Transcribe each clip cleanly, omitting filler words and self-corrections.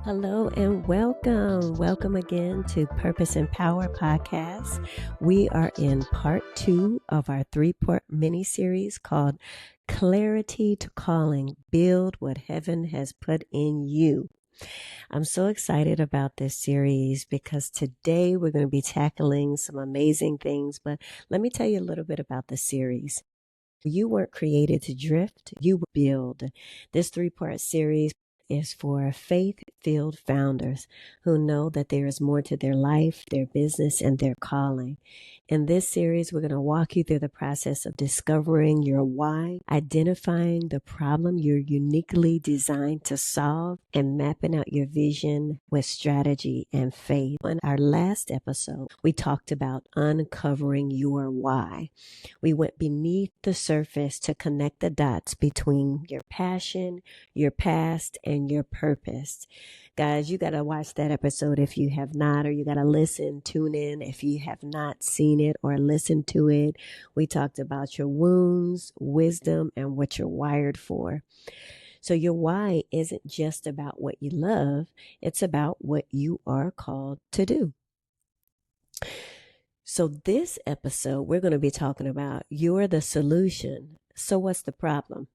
Hello and welcome. Welcome again to Purpose and Power podcast. We are in part 2 of our 3-part mini series called Clarity to Calling, Build What Heaven Has Put in You. I'm so excited about this series because today we're going to be tackling some amazing things, but let me tell you a little bit about the series. You weren't created to drift, you were build. This 3-part series is for faith-filled founders who know that there is more to their life, their business, and their calling. In this series, we're going to walk you through the process of discovering your why, identifying the problem you're uniquely designed to solve, and mapping out your vision with strategy and faith. In our last episode, we talked about uncovering your why. We went beneath the surface to connect the dots between your passion, your past, and your purpose. Guys, you got to watch that episode if you have not, or you got to tune in if you have not seen it or listened to it. We talked about your wounds, wisdom, and what you're wired for. So your why isn't just about what you love, it's about what you are called to do. So this episode, we're going to be talking about you're the solution. So what's the problem?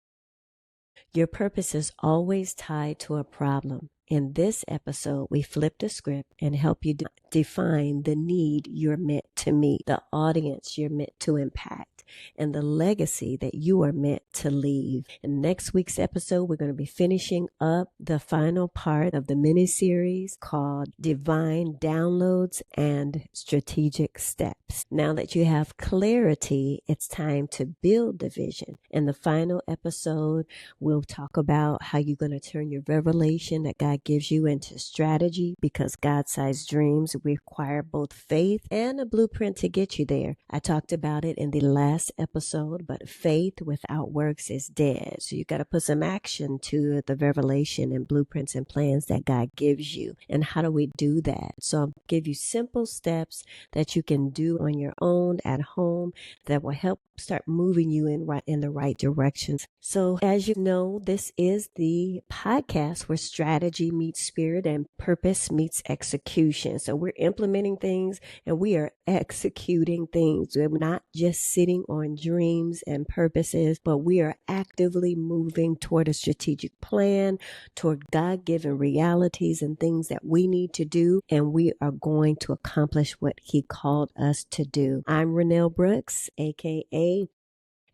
Your purpose is always tied to a problem. In this episode, we flip the script and help you define the need you're meant to meet, the audience you're meant to impact, and the legacy that you are meant to leave. In next week's episode, we're going to be finishing up the final part of the mini-series called Divine Downloads and Strategic Steps. Now that you have clarity, it's time to build the vision. In the final episode, we'll talk about how you're going to turn your revelation that God gives you into strategy, because God-sized dreams require both faith and a blueprint to get you there. I talked about it in the last episode, but faith without works is dead. So you got to put some action to the revelation and blueprints and plans that God gives you. And how do we do that? So I'll give you simple steps that you can do on your own at home that will help start moving you in the right direction. So as you know, this is the podcast where strategy meets spirit and purpose meets execution. So we're implementing things and we are executing things. We're not just sitting on dreams and purposes, but we are actively moving toward a strategic plan, toward God-given realities and things that we need to do. And we are going to accomplish what He called us to do. I'm Renelle Brooks, aka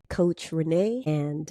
Coach Renee, and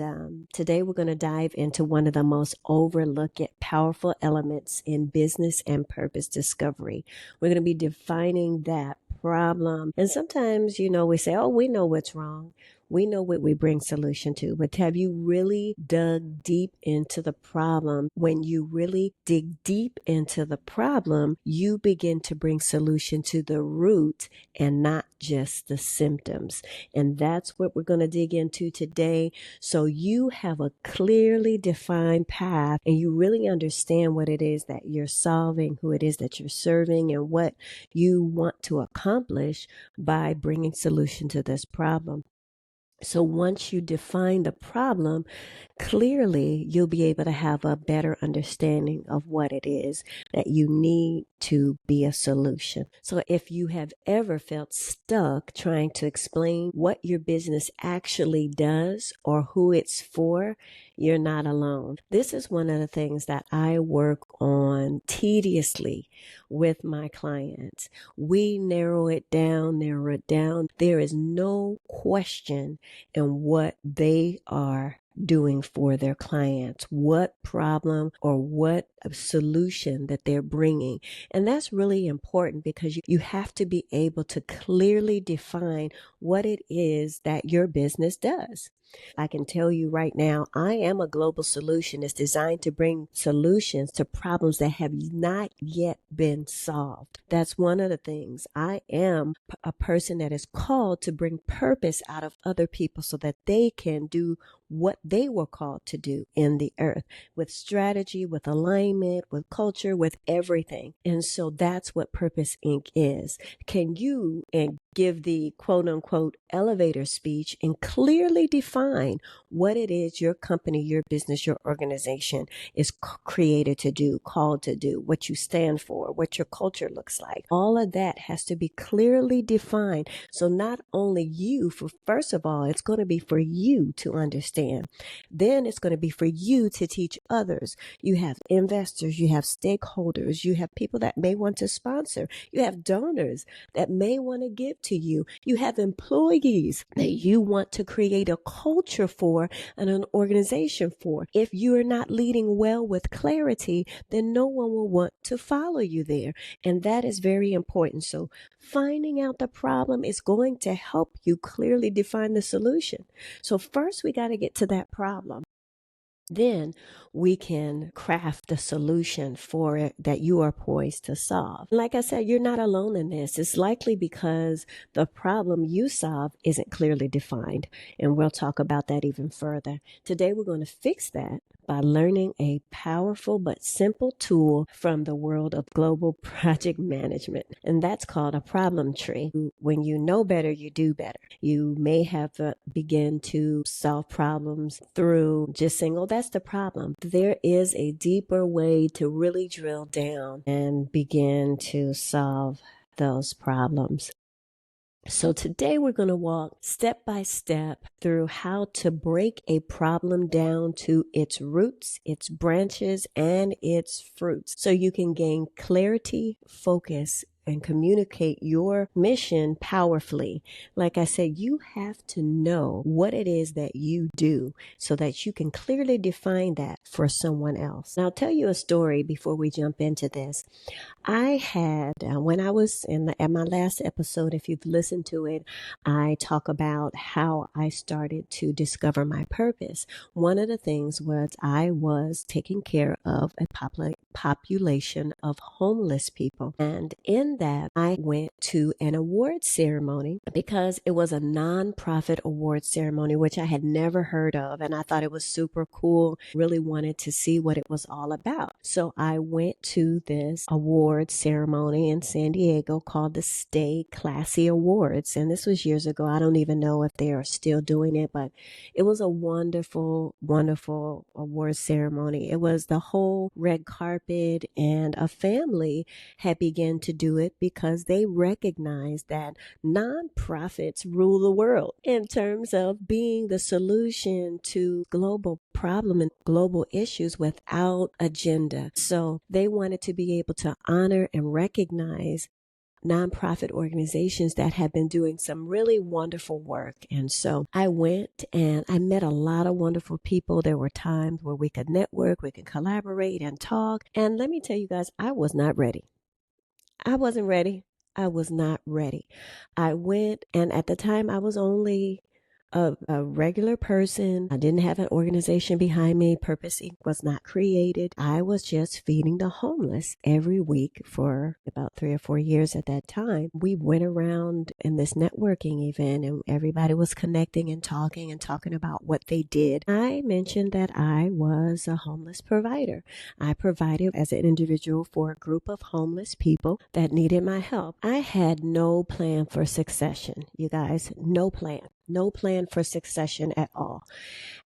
today we're going to dive into one of the most overlooked yet powerful elements in business and purpose discovery. We're going to be defining that problem. And sometimes, we say, oh, we know what's wrong. We know what we bring solution to, but have you really dug deep into the problem? When you really dig deep into the problem, you begin to bring solution to the root and not just the symptoms. And that's what we're going to dig into today. So you have a clearly defined path and you really understand what it is that you're solving, who it is that you're serving, and what you want to accomplish by bringing solution to this problem. So once you define the problem, clearly you'll be able to have a better understanding of what it is that you need to be a solution. So if you have ever felt stuck trying to explain what your business actually does or who it's for, you're not alone. This is one of the things that I work on tediously with my clients. We narrow it down. There is no question in what they are doing for their clients, what problem or what solution that they're bringing. And that's really important because you have to be able to clearly define what it is that your business does. I can tell you right now, I am a global solutionist designed to bring solutions to problems that have not yet been solved. That's one of the things. I am a person that is called to bring purpose out of other people so that they can do what they were called to do in the earth with strategy, with alignment, with culture, with everything. And so that's what Purpose Inc. is. Can you and give the quote unquote elevator speech and clearly define what it is your company, your business, your organization is created to do, called to do, what you stand for, what your culture looks like. All of that has to be clearly defined. So not only you, first of all, it's going to be for you to understand. Then it's going to be for you to teach others. You have investors, you have stakeholders, you have people that may want to sponsor, you have donors that may want to give to you, you have employees that you want to create a culture for and an organization for. If you are not leading well with clarity, then no one will want to follow you there. And that is very important. So finding out the problem is going to help you clearly define the solution. So first we got to get to that problem. Then we can craft the solution for it that you are poised to solve. Like I said, you're not alone in this. It's likely because the problem you solve isn't clearly defined. And we'll talk about that even further. Today, we're going to fix that by learning a powerful but simple tool from the world of global project management. And that's called a problem tree. When you know better, you do better. You may have to begin to solve problems through just saying, oh, that's the problem. There is a deeper way to really drill down and begin to solve those problems. So today we're going to walk step by step through how to break a problem down to its roots, its branches, and its fruits so you can gain clarity, focus, and communicate your mission powerfully. Like I said, you have to know what it is that you do so that you can clearly define that for someone else. Now, I'll tell you a story before we jump into this. I had, when I was at my last episode, if you've listened to it, I talk about how I started to discover my purpose. One of the things was I was taking care of a population of homeless people. And in that, I went to an award ceremony because it was a nonprofit award ceremony, which I had never heard of. And I thought it was super cool, really wanted to see what it was all about. So I went to this award ceremony in San Diego called the Stay Classy Awards. And this was years ago. I don't even know if they are still doing it, but it was a wonderful, wonderful award ceremony. It was the whole red carpet, and a family had begun to do it because they recognized that nonprofits rule the world in terms of being the solution to global problem and global issues without agenda. So they wanted to be able to honor and recognize nonprofit organizations that have been doing some really wonderful work. And so I went and I met a lot of wonderful people. There were times where we could network, we could collaborate and talk. And let me tell you guys, I was not ready. I wasn't ready. I was not ready. I went, and at the time I was only a regular person. I didn't have an organization behind me. Purpose Inc. was not created. I was just feeding the homeless every week for about 3 or 4 years at that time. We went around in this networking event and everybody was connecting and talking about what they did. I mentioned that I was a homeless provider. I provided as an individual for a group of homeless people that needed my help. I had no plan for succession, you guys, no plan. No plan for succession at all.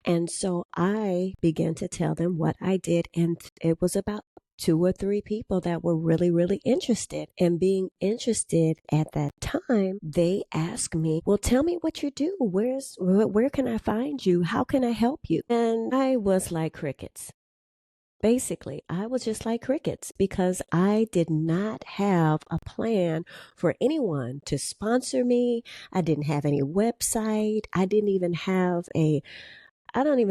And so I began to tell them what I did. And it was about 2 or 3 people that were really, really interested. And being interested at that time, they asked me, well, tell me what you do. Where can I find you? How can I help you? And I was like crickets. Basically, I was just like crickets because I did not have a plan for anyone to sponsor me. I didn't have any website. I don't even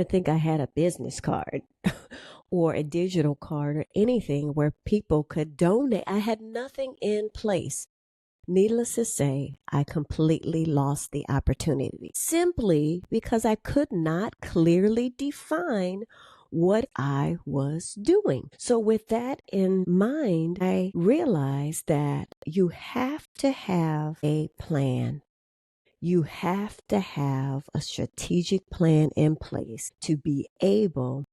think I had a business card or a digital card or anything where people could donate. I had nothing in place. Needless to say, I completely lost the opportunity simply because I could not clearly define what I was doing. So with that in mind, I realized that you have to have a plan. You have to have a strategic plan in place to be able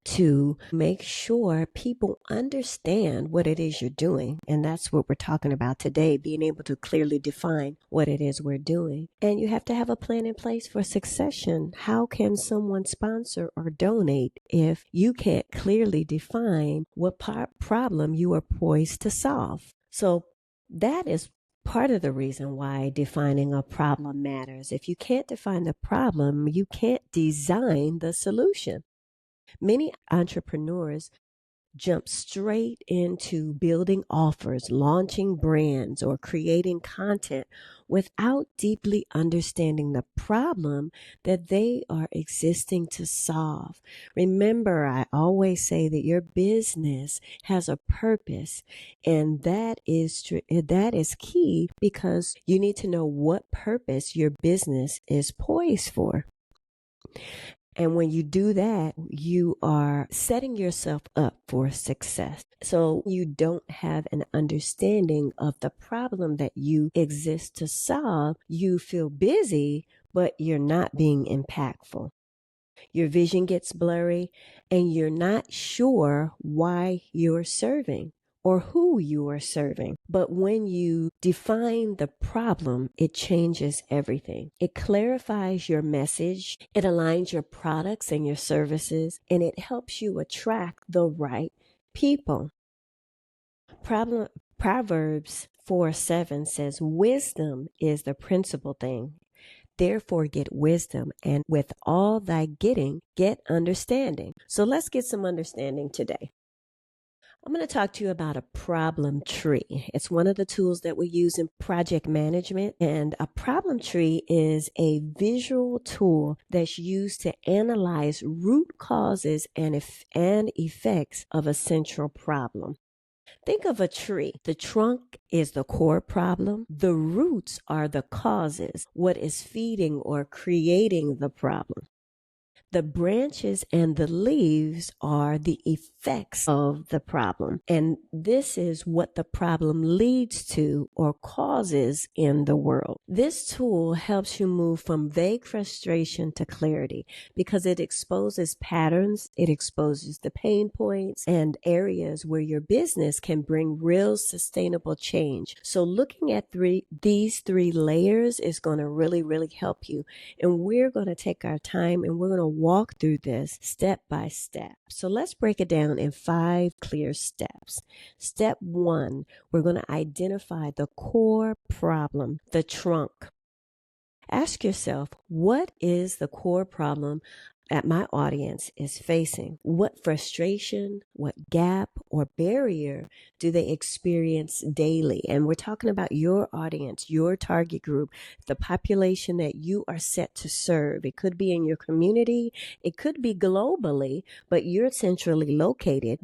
to make sure people understand what it is you're doing. And that's what we're talking about today, being able to clearly define what it is we're doing. And you have to have a plan in place for succession. How can someone sponsor or donate if you can't clearly define what problem you are poised to solve? So that is part of the reason why defining a problem matters. If you can't define the problem, you can't design the solution. Many entrepreneurs jump straight into building offers, launching brands, or creating content without deeply understanding the problem that they are existing to solve. Remember, I always say that your business has a purpose, and that is key because you need to know what purpose your business is poised for. And when you do that, you are setting yourself up for success. So you don't have an understanding of the problem that you exist to solve. You feel busy, but you're not being impactful. Your vision gets blurry and you're not sure why you're serving or who you are serving. But when you define the problem, it changes everything. It clarifies your message, it aligns your products and your services, and it helps you attract the right people. Proverbs 4:7 says, wisdom is the principal thing. Therefore, get wisdom, and with all thy getting, get understanding. So let's get some understanding today. I'm going to talk to you about a problem tree. It's one of the tools that we use in project management. And a problem tree is a visual tool that's used to analyze root causes and effects of a central problem. Think of a tree. The trunk is the core problem. The roots are the causes, what is feeding or creating the problem. The branches and the leaves are the effects of the problem. And this is what the problem leads to or causes in the world. This tool helps you move from vague frustration to clarity because it exposes patterns, it exposes the pain points and areas where your business can bring real sustainable change. So looking at these three layers is going to really help you. And we're going to take our time and we're going to walk through this step by step. So let's break it down in 5 clear steps. Step 1, we're going to identify the core problem, the trunk. Ask yourself, what is the core problem that my audience is facing? What frustration, what gap or barrier do they experience daily? And we're talking about your audience, your target group, the population that you are set to serve. It could be in your community, it could be globally, but you're centrally located.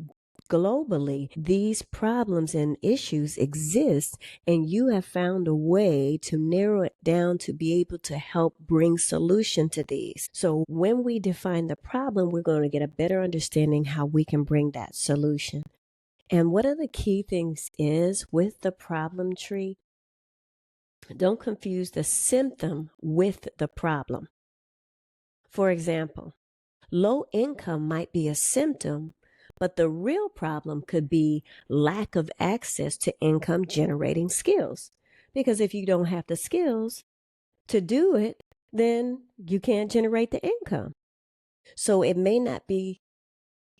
Globally, these problems and issues exist, and you have found a way to narrow it down to be able to help bring solution to these. So when we define the problem, we're going to get a better understanding how we can bring that solution. And one of the key things is with the problem tree, don't confuse the symptom with the problem. For example, low income might be a symptom, but the real problem could be lack of access to income generating skills. Because if you don't have the skills to do it, then you can't generate the income. So it may not be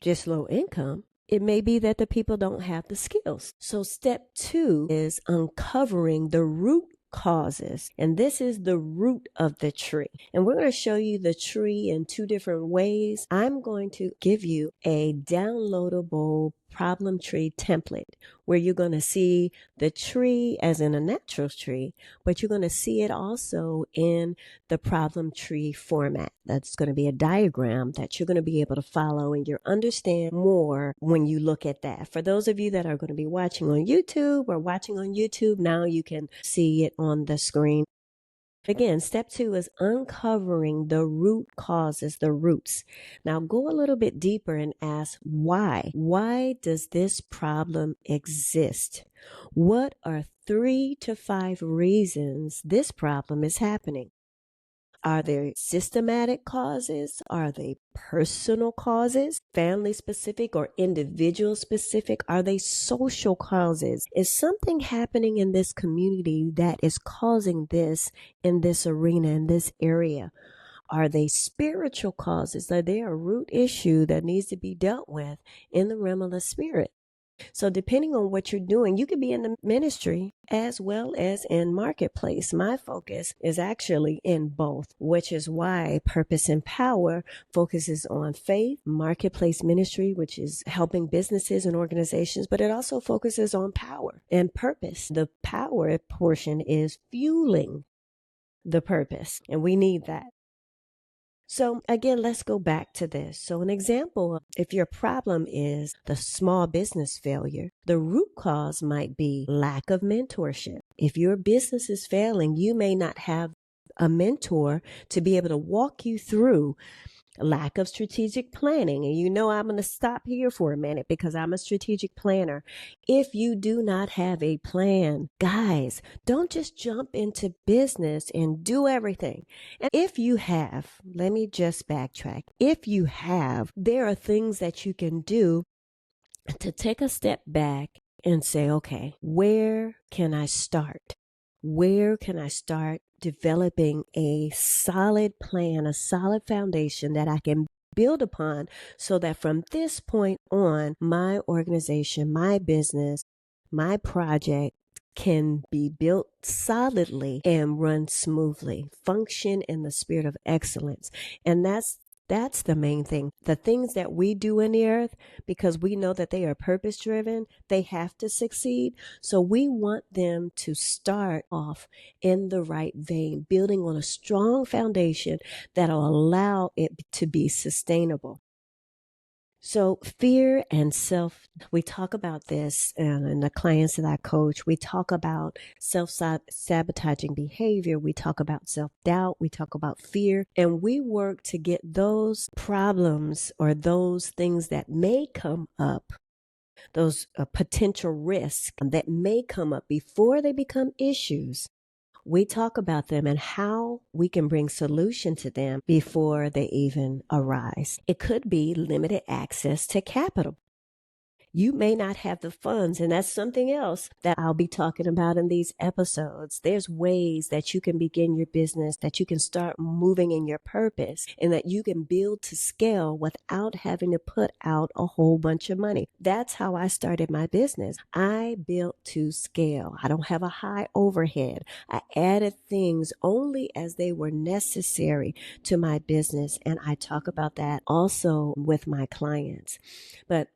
just low income. It may be that the people don't have the skills. So step 2 is uncovering the root causes. And this is the root of the tree. And we're going to show you the tree in 2 different ways. I'm going to give you a downloadable problem tree template where you're going to see the tree as in a natural tree, but you're going to see it also in the problem tree format. That's going to be a diagram that you're going to be able to follow, and you'll understand more when you look at that. For those of you that are going to be watching on YouTube, now you can see it on the screen. Again, step 2 is uncovering the root causes, the roots. Now go a little bit deeper and ask why. Why does this problem exist? What are 3 to 5 reasons this problem is happening? Are there systematic causes? Are they personal causes, family specific or individual specific? Are they social causes? Is something happening in this community that is causing this in this arena, in this area? Are they spiritual causes? Are they a root issue that needs to be dealt with in the realm of the spirit? So depending on what you're doing, you could be in the ministry as well as in marketplace. My focus is actually in both, which is why Purpose and Power focuses on faith, marketplace ministry, which is helping businesses and organizations, but it also focuses on power and purpose. The power portion is fueling the purpose, and we need that. So again, let's go back to this. So an example, if your problem is the small business failure, the root cause might be lack of mentorship. If your business is failing, you may not have a mentor to be able to walk you through lack of strategic planning. And I'm going to stop here for a minute because I'm a strategic planner. If you do not have a plan, guys, don't just jump into business and do everything. And if you have, let me just backtrack. If you have, there are things that you can do to take a step back and say, okay, where can I start? Where can I start developing a solid plan, a solid foundation that I can build upon so that from this point on, my organization, my business, my project can be built solidly and run smoothly, function in the spirit of excellence. And that's the main thing. The things that we do in the earth, because we know that they are purpose driven, they have to succeed. So we want them to start off in the right vein, building on a strong foundation that'll allow it to be sustainable. So fear and we talk about this in the clients that I coach. We talk about self-sabotaging behavior. We talk about self-doubt. We talk about fear. And we work to get those problems or those things that may come up, those potential risks that may come up before they become issues. We talk about them and how we can bring solution to them before they even arise. It could be limited access to capital. You may not have the funds, and that's something else that I'll be talking about in these episodes. There's ways that you can begin your business, that you can start moving in your purpose, and that you can build to scale without having to put out a whole bunch of money. That's how I started my business. I built to scale. I don't have a high overhead. I added things only as they were necessary to my business, and I talk about that also with my clients. But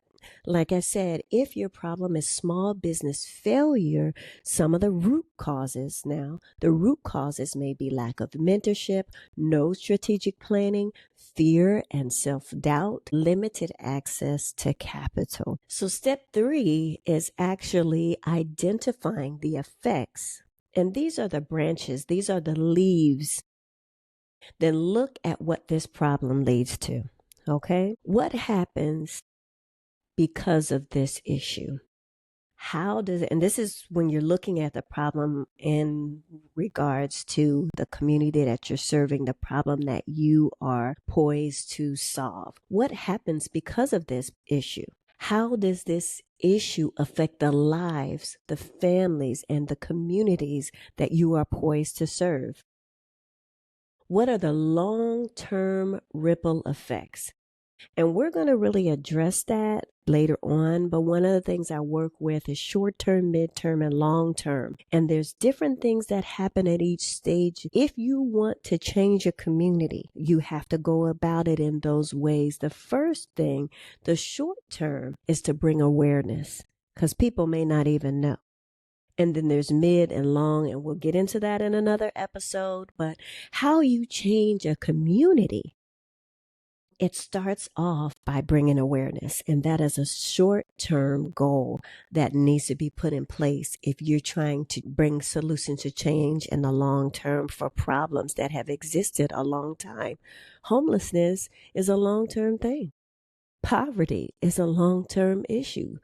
like I said, if your problem is small business failure, some of the root causes may be lack of mentorship, no strategic planning, fear and self-doubt, limited access to capital. So step 3 is actually identifying the effects. And these are the branches, these are the leaves. Then look at what this problem leads to. Okay? What happens because of this issue? How does it, and this is when you're looking at the problem in regards to the community that you're serving, the problem that you are poised to solve. What happens because of this issue? How does this issue affect the lives, the families, and the communities that you are poised to serve? What are the long-term ripple effects? And we're going to really address that later on. But one of the things I work with is short-term, mid-term, and long-term. And there's different things that happen at each stage. If you want to change a community, you have to go about it in those ways. The first thing, the short-term, is to bring awareness because people may not even know. And then there's mid and long, and we'll get into that in another episode. But how you change a community It starts off by bringing awareness, and that is a short-term goal that needs to be put in place if you're trying to bring solutions to change in the long term for problems that have existed a long time. Homelessness is a long-term thing. Poverty is a long-term issue.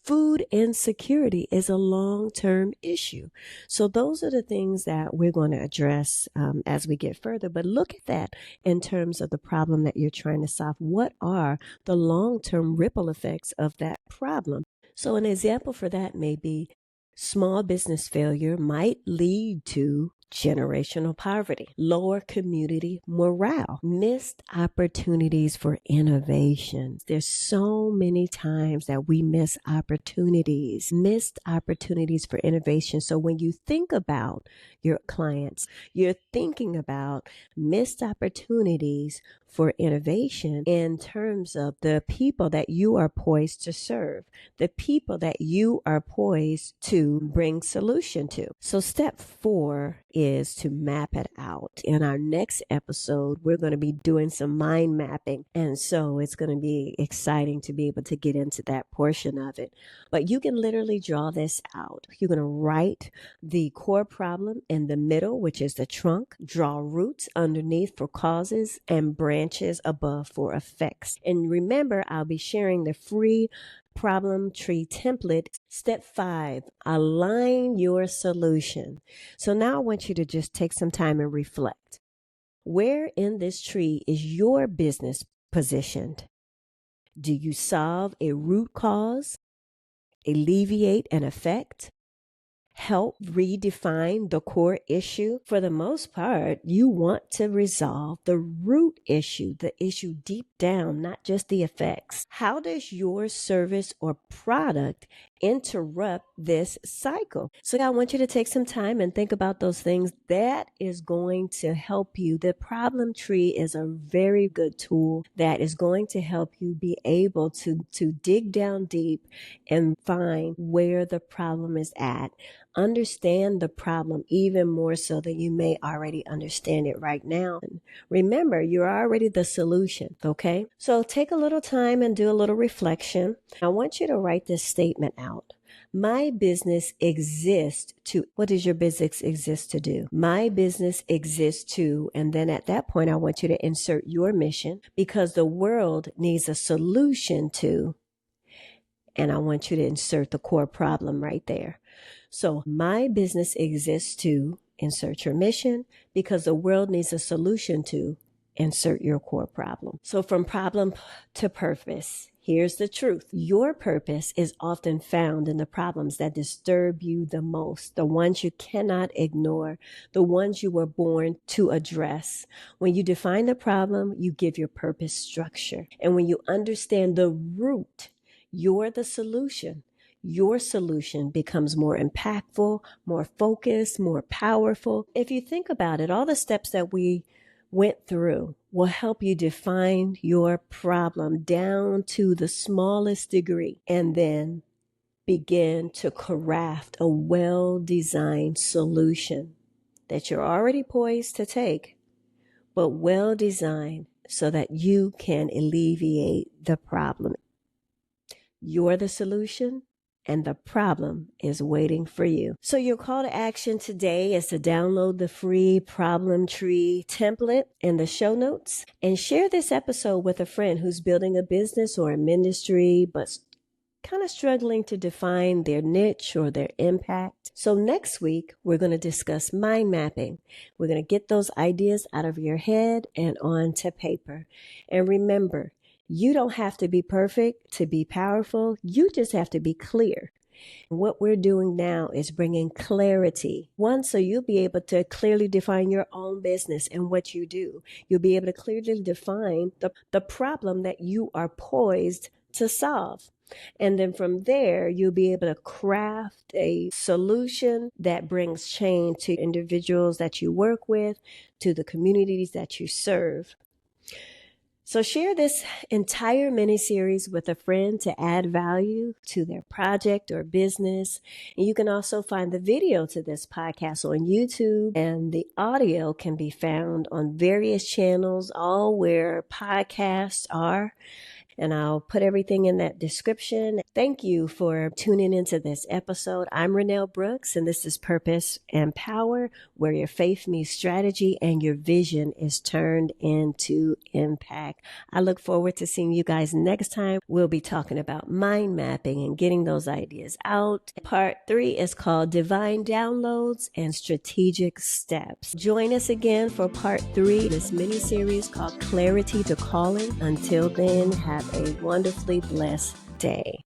Food insecurity is a long-term issue. So those are the things that we're going to address as we get further. But look at that in terms of the problem that you're trying to solve. What are the long-term ripple effects of that problem? So an example for that may be small business failure might lead to generational poverty, lower community morale, missed opportunities for innovation. There's so many times that we miss missed opportunities for innovation. So when you think about your clients, you're thinking about missed opportunities for innovation in terms of the people that you are poised to serve, the people that you are poised to bring solution to. So step 4 is to map it out. In our next episode, we're going to be doing some mind mapping. And so it's going to be exciting to be able to get into that portion of it. But you can literally draw this out. You're going to write the core problem in the middle, which is the trunk, draw roots underneath for causes and branches above for effects. And remember, I'll be sharing the free problem tree template. Step 5, align your solution. So now I want you to just take some time and reflect. Where in this tree is your business positioned? Do you solve a root cause, alleviate an effect, help redefine the core issue? For the most part, you want to resolve the root issue, the issue deep down, not just the effects. How does your service or product interrupt this cycle? So I want you to take some time and think about those things. That is going to help you. The problem tree is a very good tool that is going to help you be able to dig down deep and find where the problem is at. Understand the problem even more so than you may already understand it right now. Remember, you're already the solution, okay? So take a little time and do a little reflection. I want you to write this statement out. My business exists to, what does your business exist to do? My business exists to, and then at that point, I want you to insert your mission because the world needs a solution to, and I want you to insert the core problem right there. So my business exists to insert your mission because the world needs a solution to insert your core problem. So from problem to purpose, here's the truth. Your purpose is often found in the problems that disturb you the most, the ones you cannot ignore, the ones you were born to address. When you define the problem, you give your purpose structure. And when you understand the root, you're the solution. Your solution becomes more impactful, more focused, more powerful. If you think about it, all the steps that we went through will help you define your problem down to the smallest degree and then begin to craft a well-designed solution that you're already poised to take, but well-designed so that you can alleviate the problem. You're the solution, and the problem is waiting for you. So your call to action today is to download the free problem tree template in the show notes and share this episode with a friend who's building a business or a ministry, but kind of struggling to define their niche or their impact. So next week, we're going to discuss mind mapping. We're going to get those ideas out of your head and onto paper. And remember, you don't have to be perfect to be powerful. You just have to be clear. What we're doing now is bringing clarity. One, so you'll be able to clearly define your own business and what you do. You'll be able to clearly define the problem that you are poised to solve. And then from there, you'll be able to craft a solution that brings change to individuals that you work with, to the communities that you serve. So share this entire mini-series with a friend to add value to their project or business. And you can also find the video to this podcast on YouTube, and the audio can be found on various channels, all where podcasts are. And I'll put everything in that description. Thank you for tuning into this episode. I'm Renelle Brooks, and this is Purpose and Power, where your faith meets strategy and your vision is turned into impact. I look forward to seeing you guys next time. We'll be talking about mind mapping and getting those ideas out. Part 3 is called Divine Downloads and Strategic Steps. Join us again for Part 3, this mini-series called Clarity to Calling. Until then, have a wonderfully blessed day.